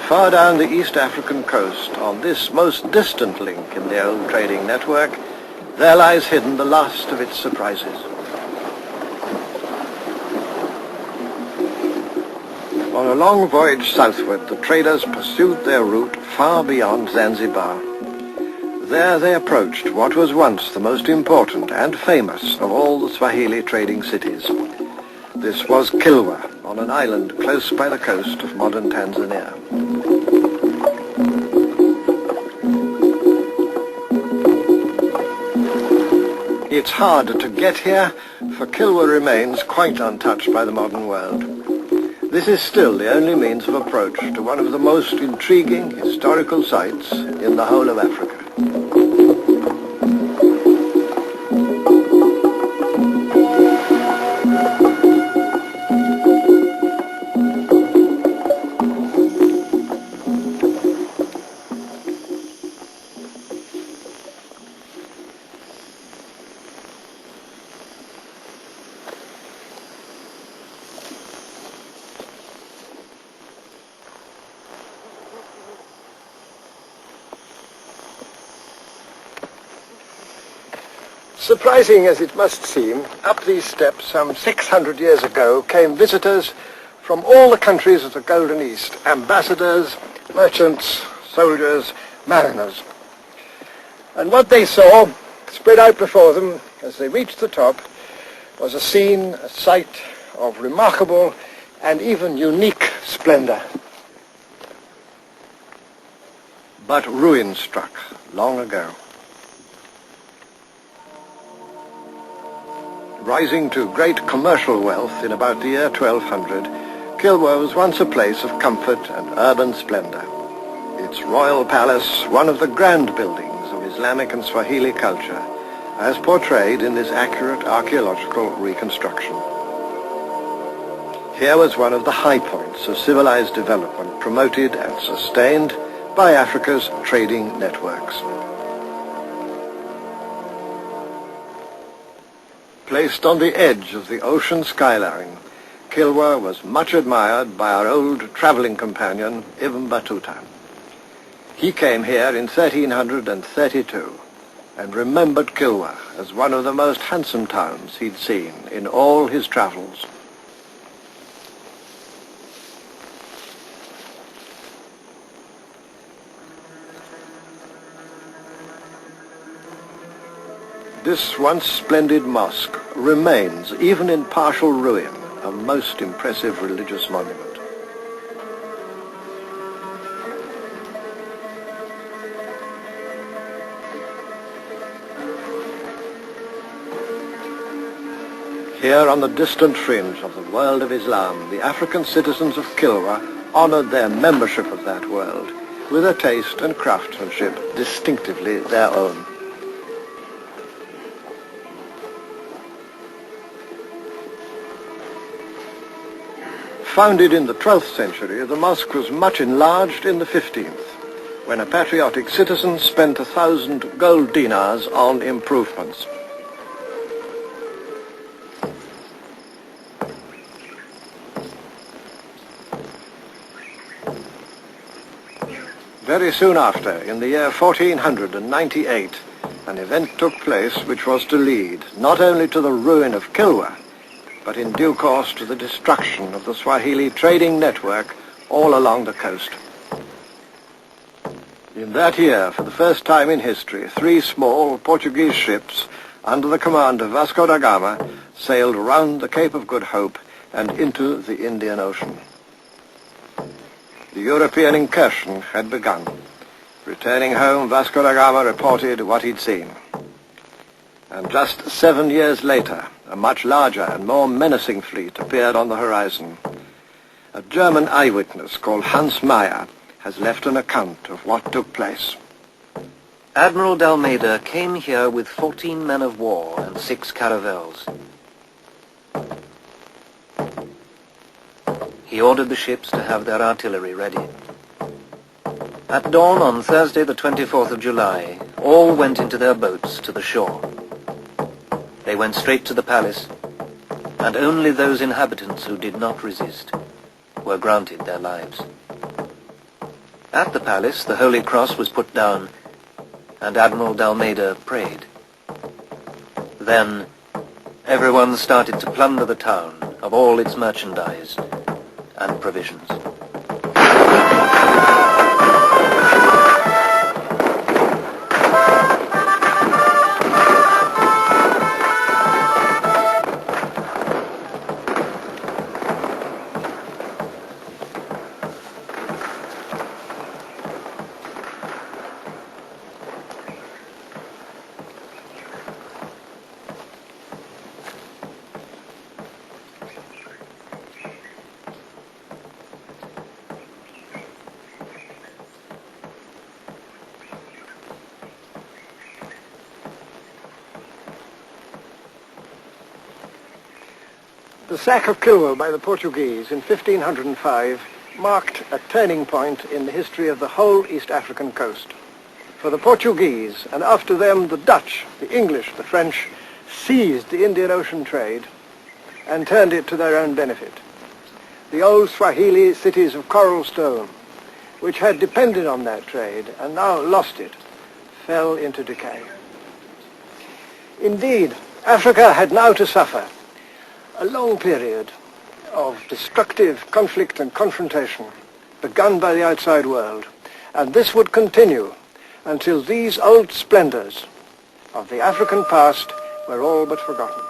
far down the East African coast, on this most distant link in the old trading network, there lies hidden the last of its surprises. On a long voyage southward, the traders pursued their route far beyond Zanzibar. There they approached what was once the most important and famous of all the Swahili trading cities. This was Kilwa, on an island close by the coast of modern Tanzania. It's hard to get here, for Kilwa remains quite untouched by the modern world. This is still the only means of approach to one of the most intriguing historical sites in the whole of Africa. Surprising as it must seem, up these steps some 600 years ago came visitors from all the countries of the Golden East, ambassadors, merchants, soldiers, mariners. And what they saw, spread out before them as they reached the top, was a scene, a sight of remarkable and even unique splendor. But ruin struck long ago. Rising to great commercial wealth in about the year 1200, Kilwa was once a place of comfort and urban splendor. Its royal palace, one of the grand buildings of Islamic and Swahili culture, as portrayed in this accurate archaeological reconstruction. Here was one of the high points of civilized development promoted and sustained by Africa's trading networks. Placed on the edge of the ocean skyline, Kilwa was much admired by our old traveling companion, Ibn Battuta. He came here in 1332 and remembered Kilwa as one of the most handsome towns he'd seen in all his travels. This once splendid mosque remains, even in partial ruin, a most impressive religious monument. Here on the distant fringe of the world of Islam, the African citizens of Kilwa honored their membership of that world with a taste and craftsmanship distinctively their own. Founded in the 12th century, the mosque was much enlarged in the 15th, when a patriotic citizen spent 1,000 gold dinars on improvements. Very soon after, in the year 1498, an event took place which was to lead not only to the ruin of Kilwa, but in due course to the destruction of the Swahili trading network all along the coast. In that year, for the first time in history, 3 small Portuguese ships under the command of Vasco da Gama sailed round the Cape of Good Hope and into the Indian Ocean. The European incursion had begun. Returning home, Vasco da Gama reported what he'd seen. And just 7 years later, a much larger and more menacing fleet appeared on the horizon. A German eyewitness called Hans Meyer has left an account of what took place. Admiral d'Almeida came here with 14 men of war and 6 caravels. He ordered the ships to have their artillery ready. At dawn on Thursday the 24th of July, all went into their boats to the shore. They went straight to the palace, and only those inhabitants who did not resist were granted their lives. At the palace, the Holy Cross was put down, and Admiral d'Almeida prayed. Then, everyone started to plunder the town of all its merchandise and provisions. The sack of Kilwa by the Portuguese in 1505 marked a turning point in the history of the whole East African coast. For the Portuguese, and after them the Dutch, the English, the French, seized the Indian Ocean trade and turned it to their own benefit. The old Swahili cities of coral stone, which had depended on that trade and now lost it, fell into decay. Indeed, Africa had now to suffer a long period of destructive conflict and confrontation begun by the outside world, and this would continue until these old splendors of the African past were all but forgotten.